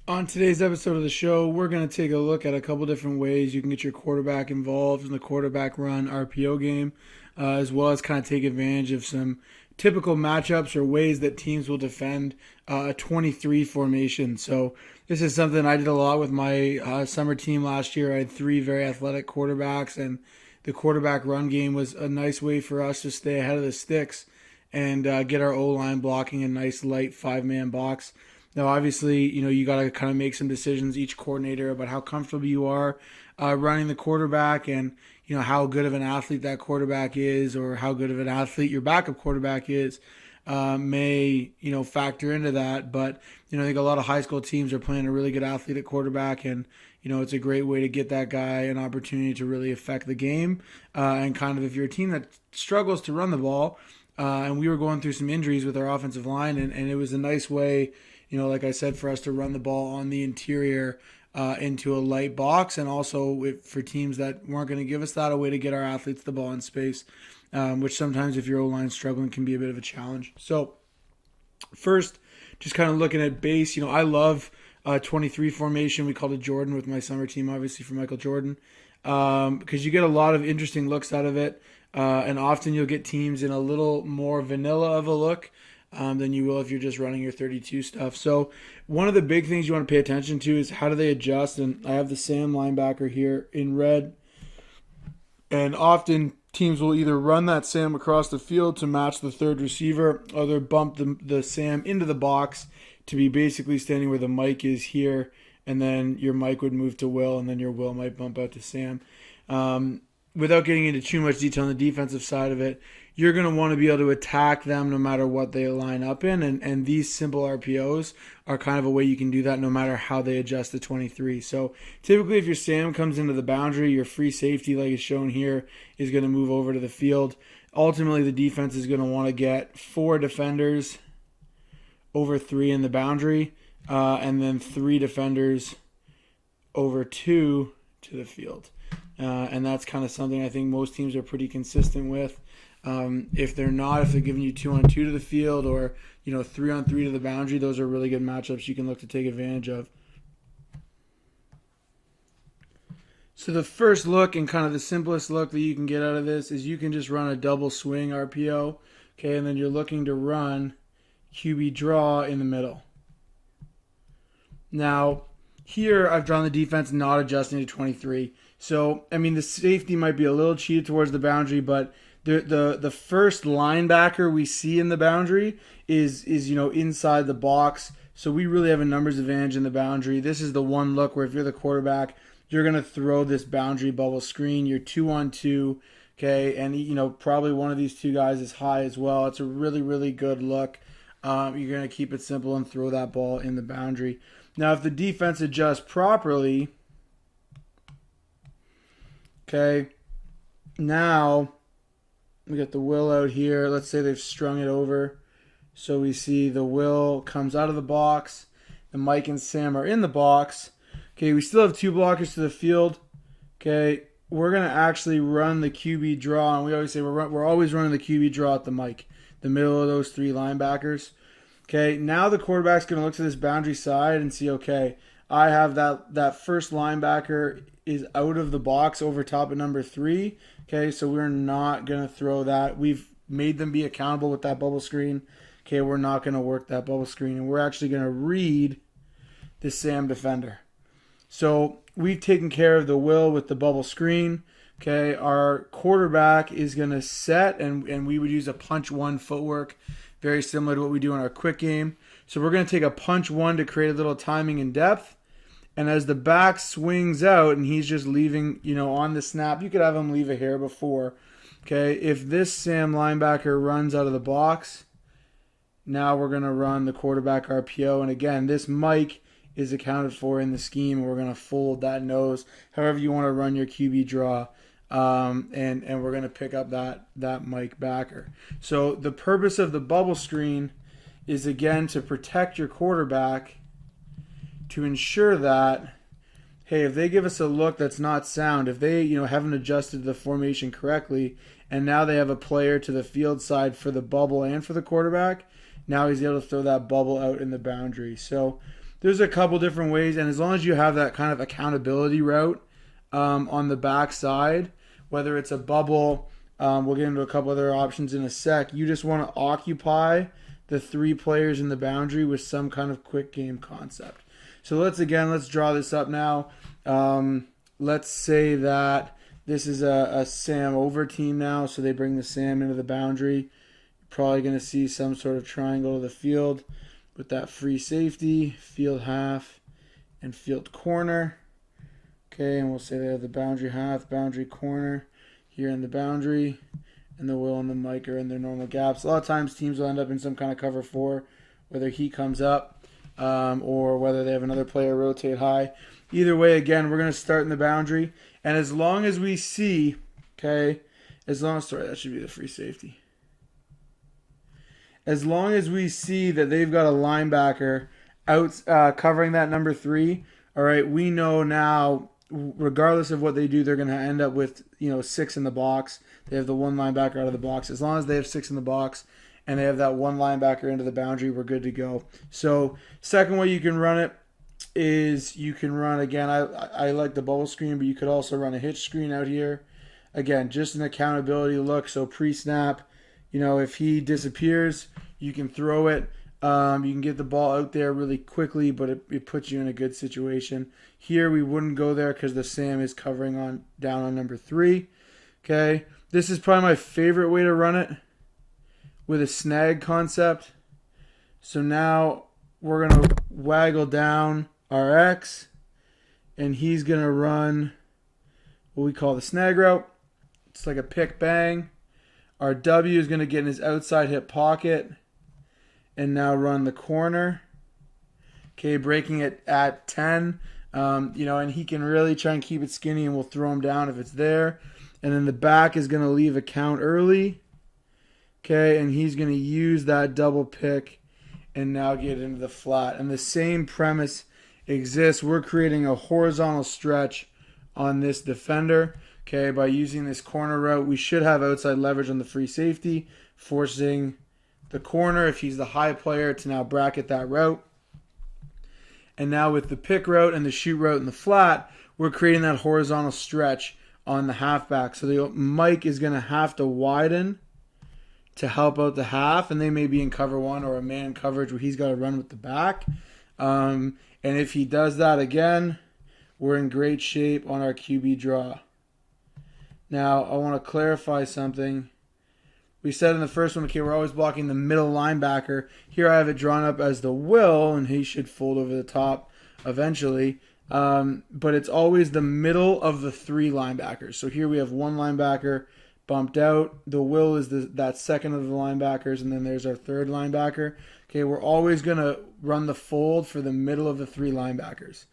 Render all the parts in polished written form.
On today's episode of the show, we're going to take a look at a couple different ways you can get your quarterback involved in the quarterback run RPO game, as well as kind of take advantage of some typical matchups or ways that teams will defend a 23 formation. So this is something I did a lot with my summer team last year. I had three very athletic quarterbacks, and the quarterback run game was a nice way for us to stay ahead of the sticks and get our O-line blocking a nice light five-man box. Now, obviously, you got to kind of make some decisions, each coordinator, about how comfortable you are running the quarterback and, how good of an athlete that quarterback is or how good of an athlete your backup quarterback is may, factor into that. But, I think a lot of high school teams are playing a really good athlete at quarterback, and, it's a great way to get that guy an opportunity to really affect the game. And kind of if you're a team that struggles to run the ball, and we were going through some injuries with our offensive line, and it was a nice way, like I said, for us to run the ball on the interior into a light box, and also for teams that weren't going to give us that, a way to get our athletes the ball in space, which sometimes if your O-line's struggling can be a bit of a challenge. So first, just kind of looking at base, I love 23 formation. We called it Jordan with my summer team, obviously for Michael Jordan, because you get a lot of interesting looks out of it, and often you'll get teams in a little more vanilla of a look than you will if you're just running your 32 stuff. So one of the big things you want to pay attention to is how do they adjust. And I have the Sam linebacker here in red. And often teams will either run that Sam across the field to match the third receiver, or they'll bump the Sam into the box to be basically standing where the Mike is here. And then your Mike would move to Will, and then your Will might bump out to Sam. Without getting into too much detail on the defensive side of it, you're going to want to be able to attack them no matter what they line up in. And these simple RPOs are kind of a way you can do that no matter how they adjust the 23. So typically if your Sam comes into the boundary, your free safety, like is shown here, is going to move over to the field. Ultimately, the defense is going to want to get 4 defenders over 3 in the boundary, and then 3 defenders over 2 to the field. And that's kind of something I think most teams are pretty consistent with. If they're giving you 2-on-2 to the field or 3-on-3 to the boundary, those are really good matchups you can look to take advantage of. So the first look and kind of the simplest look that you can get out of this is you can just run a double swing RPO, okay, and then you're looking to run QB draw in the middle. Now, here I've drawn the defense not adjusting to 23. So, the safety might be a little cheated towards the boundary, but the first linebacker we see in the boundary is inside the box. So we really have a numbers advantage in the boundary. This is the one look where if you're the quarterback, you're going to throw this boundary bubble screen. You're 2-on-2, okay, and probably one of these two guys is high as well. It's a really, really good look. You're going to keep it simple and throw that ball in the boundary. Now, if the defense adjusts properly, okay, now we got the Will out here. Let's say they've strung it over. So we see the Will comes out of the box. The Mike and Sam are in the box. Okay, we still have 2 blockers to the field. Okay, we're going to actually run the QB draw. And we always say we're always running the QB draw at the Mike, the middle of those 3 linebackers. Okay, now the quarterback's going to look to this boundary side and see, okay, I have that first linebacker is out of the box over top of number 3. Okay, so we're not going to throw that. We've made them be accountable with that bubble screen. Okay, we're not going to work that bubble screen, and we're actually going to read the Sam defender. So we've taken care of the Will with the bubble screen. Okay, our quarterback is going to set, and we would use a punch 1 footwork, very similar to what we do in our quick game. So we're going to take a punch 1 to create a little timing and depth. And as the back swings out and he's just leaving, on the snap, you could have him leave a hair before. Okay, if this Sam linebacker runs out of the box, now we're going to run the quarterback RPO. And again, this Mike is accounted for in the scheme. We're going to fold that nose, however you want to run your QB draw. And we're going to pick up that Mike backer. So the purpose of the bubble screen is, again, to protect your quarterback, to ensure that, hey, if they give us a look that's not sound, if they haven't adjusted the formation correctly, and now they have a player to the field side for the bubble and for the quarterback, now he's able to throw that bubble out in the boundary. So there's a couple different ways, and as long as you have that kind of accountability route on the back side, whether it's a bubble, we'll get into a couple other options in a sec. You just want to occupy the 3 players in the boundary with some kind of quick game concept. So let's draw this up now. Let's say that this is a Sam over team now, so they bring the Sam into the boundary. You're probably going to see some sort of triangle to the field with that free safety, field half, and field corner. Okay, and we'll say they have the boundary half, boundary corner here in the boundary, and the Will and the Mike are in their normal gaps. A lot of times teams will end up in some kind of cover 4, whether he comes up or whether they have another player rotate high. Either way, again, we're going to start in the boundary. And as long as we see, sorry, that should be the free safety. As long as we see that they've got a linebacker out covering that number 3, all right, we know now, regardless of what they do, they're going to end up with 6 in the box. They have the 1 linebacker out of the box. As long as they have 6 in the box and they have that 1 linebacker into the boundary, we're good to go. So second way you can run it is you can run, again, I like the bubble screen, but you could also run a hitch screen out here. Again, just an accountability look. So pre-snap, if he disappears, you can throw it. You can get the ball out there really quickly, but it puts you in a good situation. Here we wouldn't go there because the Sam is covering down on number 3. Okay, this is probably my favorite way to run it with a snag concept. So now we're going to waggle down our X, and he's going to run what we call the snag route. It's like a pick bang. Our W is going to get in his outside hip pocket and now run the corner. Okay, breaking it at 10. And he can really try and keep it skinny, and we'll throw him down if it's there. And then the back is going to leave a count early. Okay, and he's going to use that double pick and now get into the flat. And the same premise exists. We're creating a horizontal stretch on this defender. Okay, by using this corner route, we should have outside leverage on the free safety, forcing the corner, if he's the high player, to now bracket that route. And now with the pick route and the shoot route and the flat, we're creating that horizontal stretch on the halfback. So the Mike is going to have to widen to help out the half, and they may be in cover 1 or a man coverage where he's got to run with the back. And if he does that again, we're in great shape on our QB draw. Now, I want to clarify something. We said in the first one, okay, we're always blocking the middle linebacker. Here I have it drawn up as the Will, and he should fold over the top eventually. But it's always the middle of the 3 linebackers. So here we have 1 linebacker bumped out. The Will is that second of the linebackers, and then there's our 3rd linebacker. Okay, we're always going to run the fold for the middle of the 3 linebackers.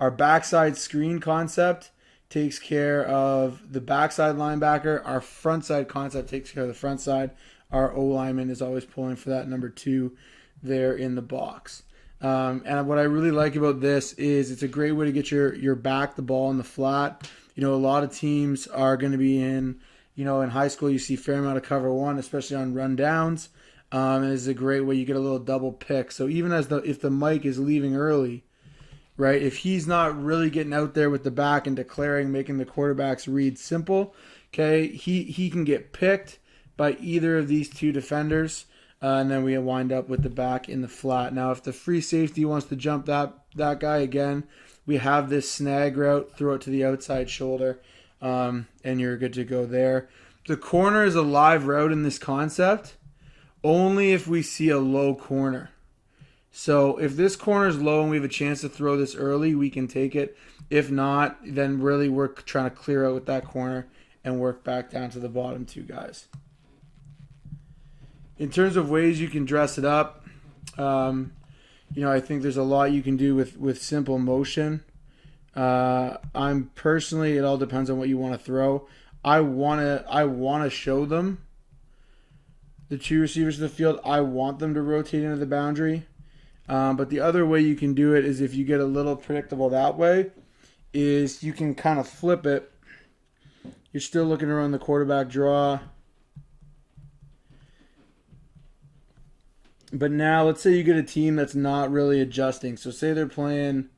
Our backside screen concept takes care of the backside linebacker. Our front side concept takes care of the front side. Our O lineman is always pulling for that number 2 there in the box. And what I really like about this is it's a great way to get your back the ball in the flat. A lot of teams are going to be in high school, you see a fair amount of cover 1, especially on run downs. And it's a great way you get a little double pick. So even if the Mike is leaving early, right? If he's not really getting out there with the back and declaring, making the quarterbacks read simple, okay, he can get picked by either of these 2 defenders, and then we wind up with the back in the flat. Now, if the free safety wants to jump that guy again, we have this snag route, throw it to the outside shoulder, and you're good to go there. The corner is a live route in this concept, only if we see a low corner. So if this corner is low and we have a chance to throw this early, we can take it. If not, then really we're trying to clear out with that corner and work back down to the bottom 2 guys. In terms of ways you can dress it up, I think there's a lot you can do with simple motion. I'm personally, it all depends on what you want to throw. I want to show them the 2 receivers in the field. I want them to rotate into the boundary. But the other way you can do it is, if you get a little predictable that way, is you can kind of flip it. You're still looking to run the quarterback draw. But now let's say you get a team that's not really adjusting. So say they're playing,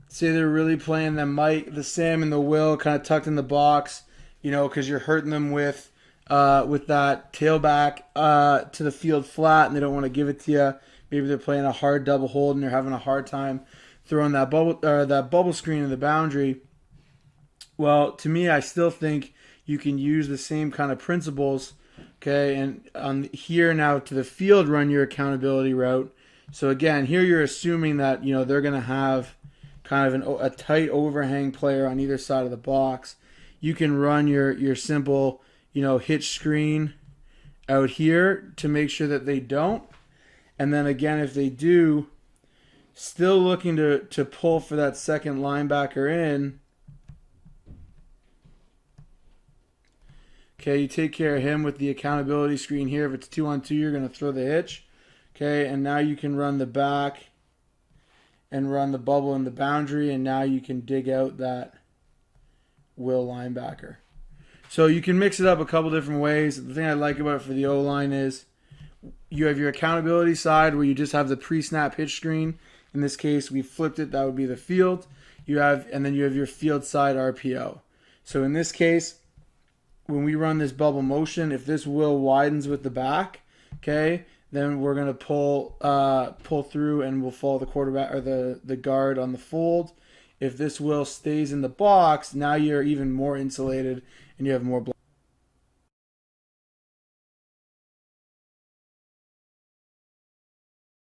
say they're really playing the Sam and the Will kind of tucked in the box, because you're hurting them with that tailback to the field flat, and they don't want to give it to you. Maybe they're playing a hard double hold and they're having a hard time throwing that bubble screen in the boundary. Well, to me, I still think you can use the same kind of principles. Okay, and on here now to the field, run your accountability route. So again, here you're assuming that they're going to have kind of a tight overhang player on either side of the box. You can run your simple hitch screen out here to make sure that they don't. And then again, if they do, still looking to pull for that second linebacker in. Okay, you take care of him with the accountability screen here. If it's 2-on-2, you're going to throw the hitch. Okay, and now you can run the back and run the bubble in the boundary, and now you can dig out that Will linebacker. So you can mix it up a couple different ways. The thing I like about it for the O-line is you have your accountability side where you just have the pre-snap hitch screen. In this case, we flipped it. That would be the field. And then you have your field side RPO. So in this case, when we run this bubble motion, if this Will widens with the back, okay, then we're going to pull through and we'll follow the quarterback or the guard on the fold. If this Will stays in the box, now you're even more insulated and you have more